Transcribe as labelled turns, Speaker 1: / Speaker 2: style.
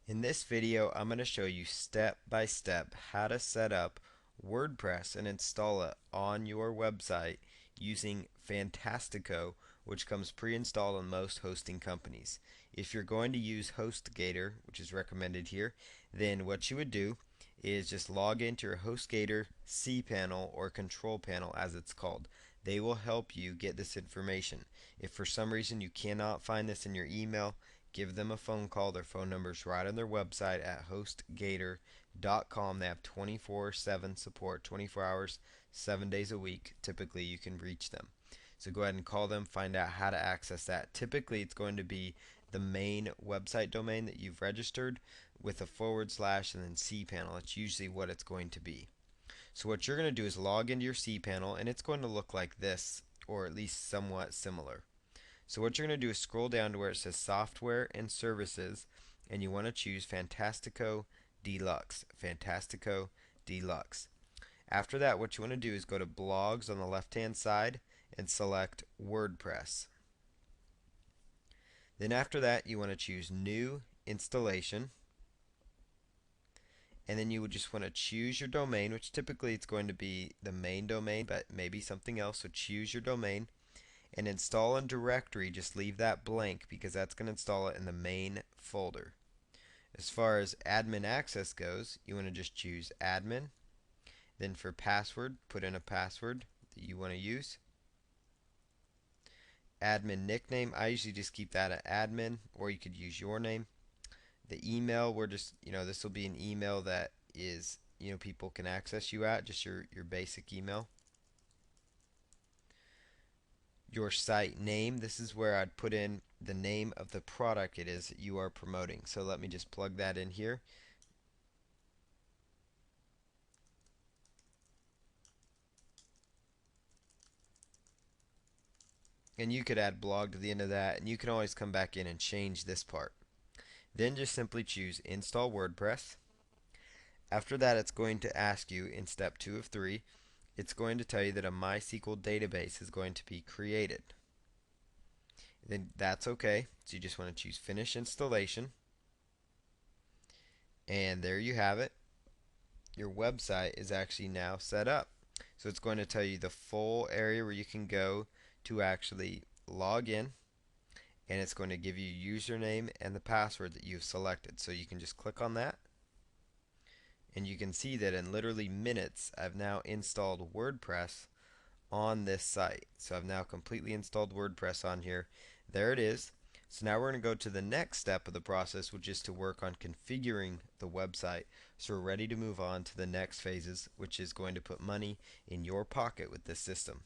Speaker 1: In this video, I'm going to show you step by step how to set up WordPress and install it on your website using Fantastico, which comes pre-installed on most hosting companies. If you're going to use HostGator, which is recommended here, then what you would do is just log into your HostGator cPanel or control panel as it's called. They will help you get this information. If for some reason you cannot find this in your email, give them a phone call. Their phone number is right on their website at hostgator.com. They have 24/7 support, 24 hours, 7 days a week. Typically, you can reach them. So go ahead and call them, find out how to access that. Typically, it's going to be the main website domain that you've registered with a / and then cPanel. It's usually what it's going to be. So what you're going to do is log into your cPanel, and it's going to look like this, or at least somewhat similar. So what you're going to do is scroll down to where it says Software and Services, and you want to choose Fantastico Deluxe. Fantastico Deluxe. After that, what you want to do is go to Blogs on the left-hand side and select WordPress. Then after that, you want to choose New Installation. And then you would just want to choose your domain, which typically it's going to be the main domain, but maybe something else. So choose your domain. And install in directory, just leave that blank because that's going to install it in the main folder. As far as admin access goes, you want to just choose admin. Then for password, put in a password that you want to use. Admin nickname, I usually just keep that at admin, or you could use your name. The email, we're just, this will be an email that is, people can access you at, just your basic email. Your site name, this is where I'd put in the name of the product it is that you are promoting. So let me just plug that in here. And you could add blog to the end of that, and you can always come back in and change this part. Then just simply choose Install WordPress. After that, it's going to ask you in step 2 of 3, it's going to tell you that a MySQL database is going to be created. Then that's okay. So you just want to choose Finish Installation. And there you have it. Your website is actually now set up. So it's going to tell you the full area where you can go to actually log in, and it's going to give you username and the password that you've selected. So you can just click on that, and you can see that in literally minutes I've now installed WordPress on this site. So I've now completely installed WordPress on here. There it is. So now we're going to go to the next step of the process, which is to work on configuring the website. So we're ready to move on to the next phases, which is going to put money in your pocket with this system.